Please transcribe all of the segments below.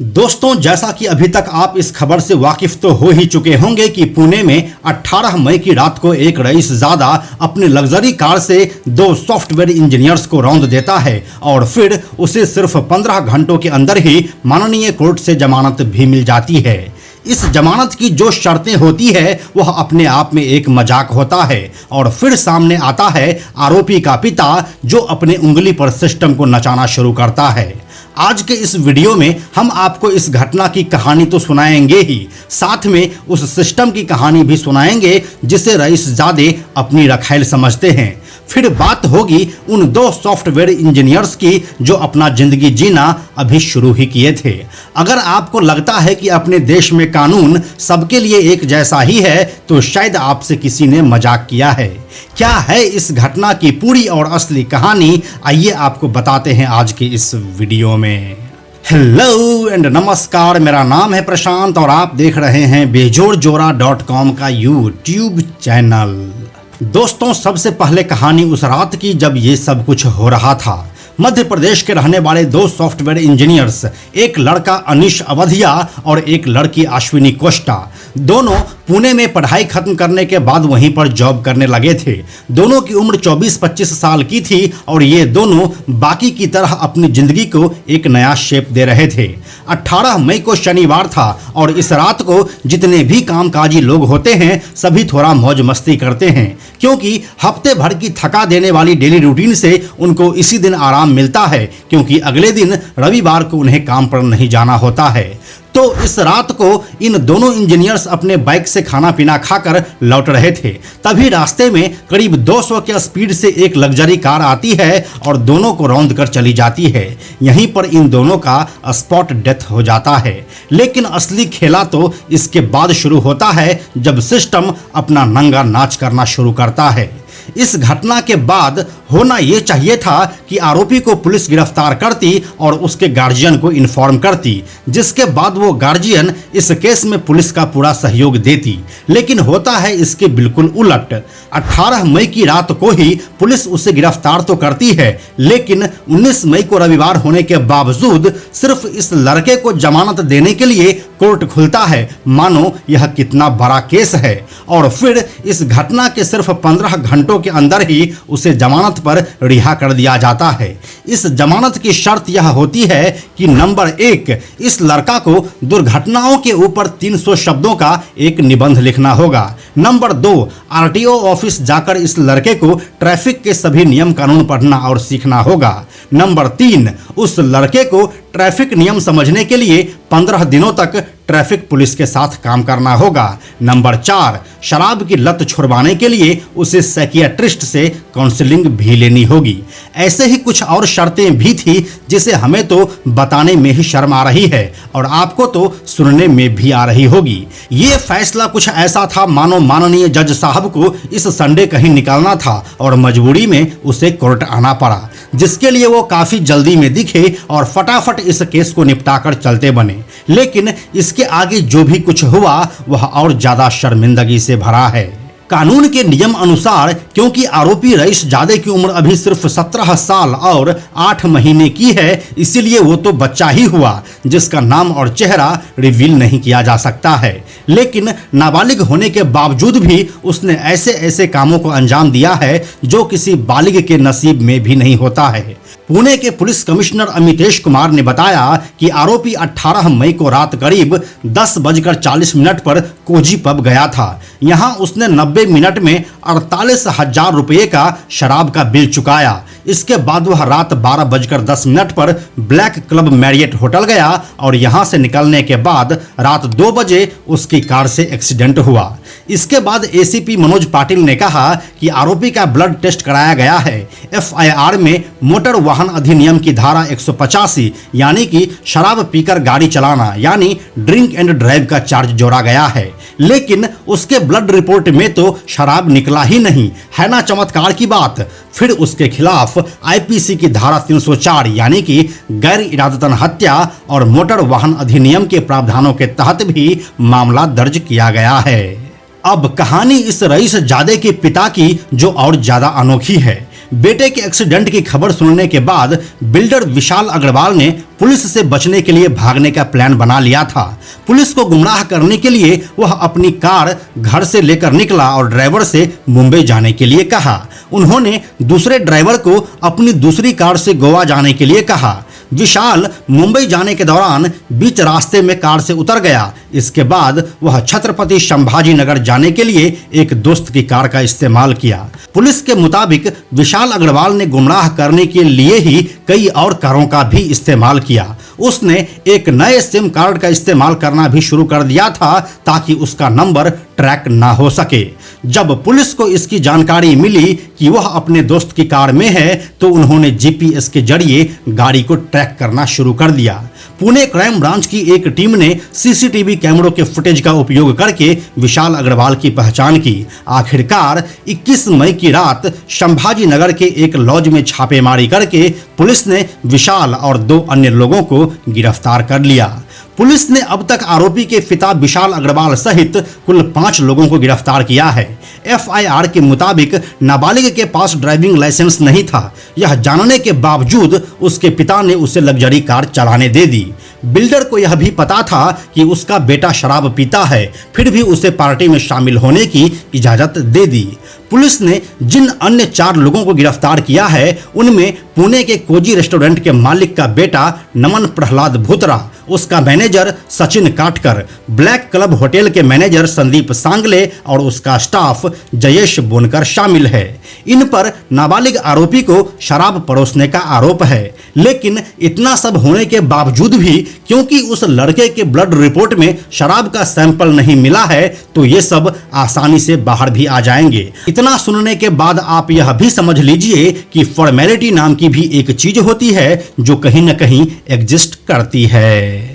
दोस्तों, जैसा कि अभी तक आप इस खबर से वाकिफ तो हो ही चुके होंगे कि पुणे में 18 मई की रात को एक रईसजादा अपने लग्जरी कार से 2 सॉफ्टवेयर इंजीनियर्स को रौंद देता है और फिर उसे सिर्फ 15 घंटों के अंदर ही माननीय कोर्ट से जमानत भी मिल जाती है। इस जमानत की जो शर्तें होती है वह अपने आप में एक मजाक होता है और फिर सामने आता है आरोपी का पिता, जो अपने उंगली पर सिस्टम को नचाना शुरू करता है। आज के इस वीडियो में हम आपको इस घटना की कहानी तो सुनाएंगे ही, साथ में उस सिस्टम की कहानी भी सुनाएंगे जिसे रईसजादे अपनी रखैल समझते हैं। फिर बात होगी उन 2 सॉफ्टवेयर इंजीनियर्स की जो अपना जिंदगी जीना अभी शुरू ही किए थे। अगर आपको लगता है कि अपने देश में कानून सबके लिए एक जैसा ही है तो शायद आपसे किसी ने मजाक किया है। क्या है इस घटना की पूरी और असली कहानी, आइए आपको बताते हैं आज की इस वीडियो में। हेलो एंड नमस्कार, मेरा नाम है प्रशांत और आप देख रहे हैं बेजोड़जोरा.com का यूट्यूब चैनल। दोस्तों, सबसे पहले कहानी उस रात की जब ये सब कुछ हो रहा था। मध्य प्रदेश के रहने वाले 2 सॉफ्टवेयर इंजीनियर्स, एक लड़का अनीश अवधिया और एक लड़की अश्विनी कोष्टा, दोनों पुणे में पढ़ाई खत्म करने के बाद वहीं पर जॉब करने लगे थे। दोनों की उम्र 24-25 साल की थी और ये दोनों बाकी की तरह अपनी जिंदगी को एक नया शेप दे रहे थे। 18 मई को शनिवार था और इस रात को जितने भी कामकाजी लोग होते हैं सभी थोड़ा मौज मस्ती करते हैं, क्योंकि हफ्ते भर की थका देने वाली डेली रूटीन से उनको इसी दिन आराम मिलता है, क्योंकि अगले दिन रविवार को उन्हें काम पर नहीं जाना होता है। तो इस रात को इन दोनों इंजीनियर्स अपने बाइक से खाना पीना खाकर लौट रहे थे। तभी रास्ते में करीब 200 की स्पीड से एक लग्जरी कार आती है और दोनों को रौंद कर चली जाती है। यहीं पर इन दोनों का स्पॉट डेथ हो जाता है। लेकिन असली खेला तो इसके बाद शुरू होता है जब सिस्टम अपना नंगा नाच करना शुरू करता है। इस घटना के बाद होना यह चाहिए था कि आरोपी को पुलिस गिरफ्तार करती और उसके गार्जियन को इन्फॉर्म करती, जिसके बाद वो गार्जियन इस केस में पुलिस का पूरा सहयोग देती। लेकिन होता है इसके बिल्कुल उलट। 18 मई की रात को ही पुलिस उसे गिरफ्तार तो करती है, लेकिन 19 मई को रविवार होने के बावजूद सिर्फ इस लड़के को जमानत देने के लिए कोर्ट खुलता है। मानो यह कितना बड़ा केस है। और फिर इस घटना के सिर्फ 15 घंटों के अंदर ही उसे जमानत पर रिहा कर दिया जाता है। इस जमानत की शर्त यह होती है कि नंबर 1, इस लड़का को दुर्घटनाओं के ऊपर 300 शब्दों का एक निबंध लिखना होगा। नंबर 2, आरटीओ ऑफिस जाकर इस लड़के को ट्रैफिक के सभी नियम कानून पढ़ना और सीखना होगा। नंबर 3, उस लड़के को ट्रैफिक नियम समझने के लिए 15 दिनों तक ट्रैफिक पुलिस के साथ काम करना होगा। नंबर 4, शराब की लत छुड़वाने के लिए उसे साइकियाट्रिस्ट से काउंसलिंग भी लेनी होगी। ऐसे ही कुछ और शर्तें भी थी जिसे हमें तो बताने में ही शर्म आ रही है और आपको तो सुनने में भी आ रही होगी। ये फैसला कुछ ऐसा था मानो माननीय जज साहब को इस संडे कहीं निकलना था और मजबूरी में उसे कोर्ट आना पड़ा, जिसके लिए वो काफी जल्दी में दिखे और फटाफट इस केस को निपटाकर चलते बने। लेकिन इसके आगे जो भी कुछ हुआ वह और ज्यादा शर्मिंदगी से भरा है। कानून के नियम अनुसार क्योंकि आरोपी रईसजादे की उम्र अभी सिर्फ 17 साल और 8 महीने की है, इसीलिए वो तो बच्चा ही हुआ जिसका नाम और चेहरा रिवील नहीं किया जा सकता है। लेकिन नाबालिग होने के बावजूद भी उसने ऐसे ऐसे कामों को अंजाम दिया है जो किसी बालिग के नसीब में भी नहीं होता है। पुणे के पुलिस कमिश्नर अमितेश कुमार ने बताया कि आरोपी 18 मई को रात करीब 10:40 पर कोजी पब गया था। यहां उसने 90 मिनट में 48,000 रुपये का शराब का बिल चुकाया। इसके बाद वह रात 12:10 पर ब्लैक क्लब मैरियट होटल गया और यहां से निकलने के बाद रात 2 बजे उसकी कार से एक्सीडेंट हुआ। इसके बाद एसीपी मनोज पाटिल ने कहा कि आरोपी का ब्लड टेस्ट कराया गया है। एफआईआर में मोटर वाहन अधिनियम की धारा 185 यानी कि शराब पीकर गाड़ी चलाना यानी ड्रिंक एंड ड्राइव का चार्ज जोड़ा गया है। लेकिन उसके ब्लड रिपोर्ट में तो शराब निकला ही नहीं है ना, चमत्कार की बात। फिर उसके खिलाफ आईपीसी की धारा 304 यानी कि गैर इरादतन हत्या और मोटर वाहन अधिनियम के प्रावधानों के तहत भी मामला दर्ज किया गया है। अब कहानी इस रईसजादे के पिता की जो और ज्यादा अनोखी है। बेटे के एक्सीडेंट की खबर सुनने के बाद बिल्डर विशाल अग्रवाल ने पुलिस से बचने के लिए भागने का प्लान बना लिया था। पुलिस को गुमराह करने के लिए वह अपनी कार घर से लेकर निकला और ड्राइवर से मुंबई जाने के लिए कहा। उन्होंने दूसरे ड्राइवर को अपनी दूसरी कार से गोवा जाने के लिए कहा। विशाल मुंबई जाने के दौरान बीच रास्ते में कार से उतर गया। इसके बाद वह छत्रपति संभाजी नगर जाने के लिए एक दोस्त की कार का इस्तेमाल किया। पुलिस के मुताबिक विशाल अग्रवाल ने गुमराह करने के लिए ही कई और कारों का भी इस्तेमाल किया। उसने एक नए सिम कार्ड का इस्तेमाल करना भी शुरू कर दिया था ताकि उसका नंबर ट्रैक ना हो सके। जब पुलिस को इसकी जानकारी मिली कि वह अपने दोस्त की कार में है तो उन्होंने जीपीएस के जरिए गाड़ी को ट्रैक करना शुरू कर दिया। पुणे क्राइम ब्रांच की एक टीम ने सीसीटीवी कैमरों के फुटेज का उपयोग करके विशाल अग्रवाल की पहचान की। आखिरकार 21 मई की रात संभाजी नगर के एक लॉज में छापेमारी करके पुलिस ने विशाल और 2 अन्य लोगों को गिरफ्तार कर लिया। पुलिस ने अब तक आरोपी के पिता विशाल अग्रवाल सहित कुल 5 लोगों को गिरफ्तार किया है। एफआईआर के मुताबिक नाबालिग के पास ड्राइविंग लाइसेंस नहीं था। यह जानने के बावजूद उसके पिता ने उसे लग्जरी कार चलाने दे दी। बिल्डर को यह भी पता था कि उसका बेटा शराब पीता है, फिर भी उसे पार्टी में शामिल होने की इजाजत दे दी। पुलिस ने जिन अन्य 4 लोगों को गिरफ्तार किया है उनमें पुणे के कोजी रेस्टोरेंट के मालिक का बेटा नमन प्रहलाद भूतरा, उसका मैनेजर सचिन काटकर, ब्लैक क्लब होटल के मैनेजर संदीप सांगले और उसका स्टाफ जयेश बोनकर शामिल है। इन पर नाबालिग आरोपी को शराब परोसने का आरोप है। लेकिन इतना सब होने के बावजूद भी क्योंकि उस लड़के के ब्लड रिपोर्ट में शराब का सैंपल नहीं मिला है तो ये सब आसानी से बाहर भी आ जाएंगे। इतना सुनने के बाद आप यह भी समझ लीजिए कि फॉर्मेलिटी नाम की भी एक चीज होती है जो कहीं न कहीं एग्जिस्ट करती है।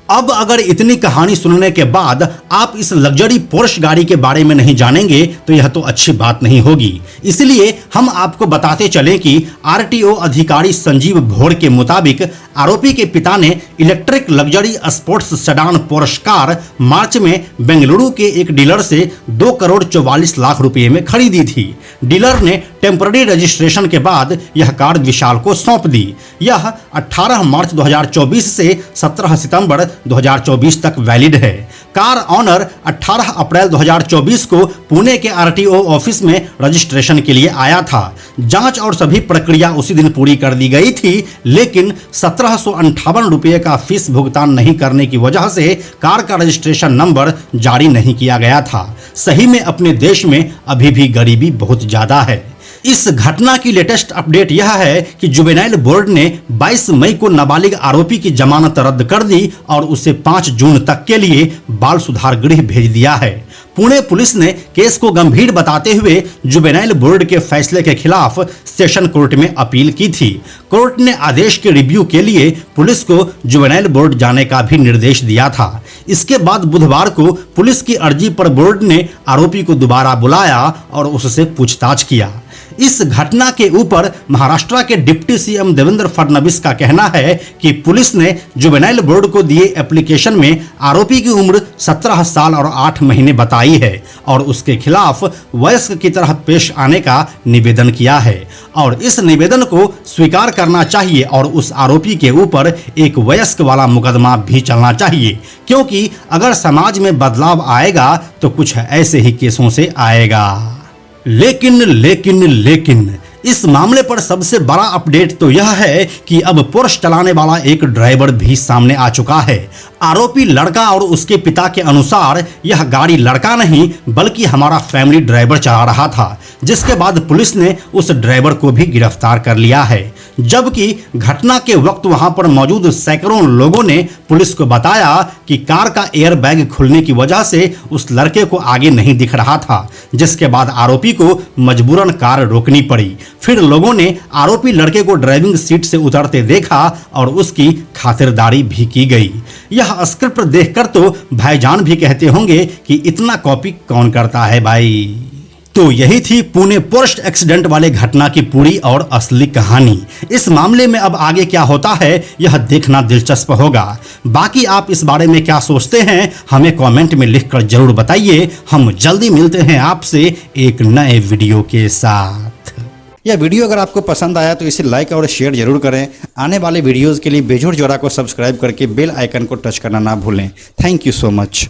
अब अगर इतनी कहानी सुनने के बाद आप इस लग्जरी पोर्श गाड़ी के बारे में नहीं जानेंगे तो यह तो अच्छी बात नहीं होगी। इसलिए हम आपको बताते चलें कि आरटीओ अधिकारी संजीव भोर के मुताबिक आरोपी के पिता ने electric luxury sports sedan Porsche car March में बेंगलुरु के एक डीलर से 2 करोड़ 44 लाख रुपए में खरीदी थी। डीलर ने टेम्पररी रजिस्ट्रेशन के बाद यह कार विशाल को सौंप दी। यह 18 मार्च 2024 से 17 सितंबर 2024 तक वैलिड है। कार ऑनर 18 अप्रैल 2024 को पुणे के आरटीओ ऑफिस में रजिस्ट्रेशन के लिए आया था। जांच और सभी प्रक्रिया उसी दिन पूरी कर दी गई थी, लेकिन 1758 रुपये का फीस भुगतान नहीं करने की वजह से कार का रजिस्ट्रेशन नंबर जारी नहीं किया गया था। सही में अपने देश में अभी भी गरीबी बहुत ज्यादा है। इस घटना की लेटेस्ट अपडेट यह है कि जुवेनाइल बोर्ड ने 22 मई को नाबालिग आरोपी की जमानत रद्द कर दी और उसे 5 जून तक के लिए बाल सुधार गृह भेज दिया है। पुणे पुलिस ने केस को गंभीर बताते हुए जुवेनाइल बोर्ड के फैसले के खिलाफ सेशन कोर्ट में अपील की थी। कोर्ट ने आदेश के रिव्यू के लिए पुलिस को जुवेनाइल बोर्ड जाने का भी निर्देश दिया था। इसके बाद बुधवार को पुलिस की अर्जी पर बोर्ड ने आरोपी को दोबारा बुलाया और उससे पूछताछ किया। इस घटना के ऊपर महाराष्ट्र के डिप्टी सीएम देवेंद्र फडणवीस का कहना है कि पुलिस ने जुवेनाइल बोर्ड को दिए एप्लीकेशन में आरोपी की उम्र 17 साल और 8 महीने बताई है और उसके खिलाफ वयस्क की तरह पेश आने का निवेदन किया है और इस निवेदन को स्वीकार करना चाहिए और उस आरोपी के ऊपर एक वयस्क वाला मुकदमा भी चलना चाहिए, क्योंकि अगर समाज में बदलाव आएगा तो कुछ ऐसे ही केसों से आएगा। लेकिन इस मामले पर सबसे बड़ा अपडेट तो यह है कि अब पोर्श चलाने वाला एक ड्राइवर भी सामने आ चुका है। आरोपी लड़का और उसके पिता के अनुसार यह गाड़ी लड़का नहीं बल्कि हमारा फैमिली ड्राइवर चला रहा था, जिसके बाद पुलिस ने उस ड्राइवर को भी गिरफ्तार कर लिया है। जबकि घटना के वक्त वहां पर मौजूद सैकड़ों लोगों ने पुलिस को बताया कि कार का एयर बैग खुलने की वजह से उस लड़के को आगे नहीं दिख रहा था, जिसके बाद आरोपी को मजबूरन कार रोकनी पड़ी। फिर लोगों ने आरोपी लड़के को ड्राइविंग सीट से उतरते देखा और उसकी खातिरदारी भी की गई। यह स्क्रिप्ट देखकर तो भाईजान भी कहते होंगे कि इतना कॉपी कौन करता है भाई। तो यही थी पुणे पोर्श एक्सीडेंट वाले घटना की पूरी और असली कहानी। इस मामले में अब आगे क्या होता है यह देखना दिलचस्प होगा। बाकी आप इस बारे में क्या सोचते हैं हमें कमेंट में लिखकर जरूर बताइए। हम जल्दी मिलते हैं आपसे एक नए वीडियो के साथ। यह वीडियो अगर आपको पसंद आया तो इसे लाइक और शेयर जरूर करें। आने वाले वीडियोज़ के लिए बेजोड़ जोड़ा को सब्सक्राइब करके बेल आइकन को टच करना ना भूलें। Thank you so much.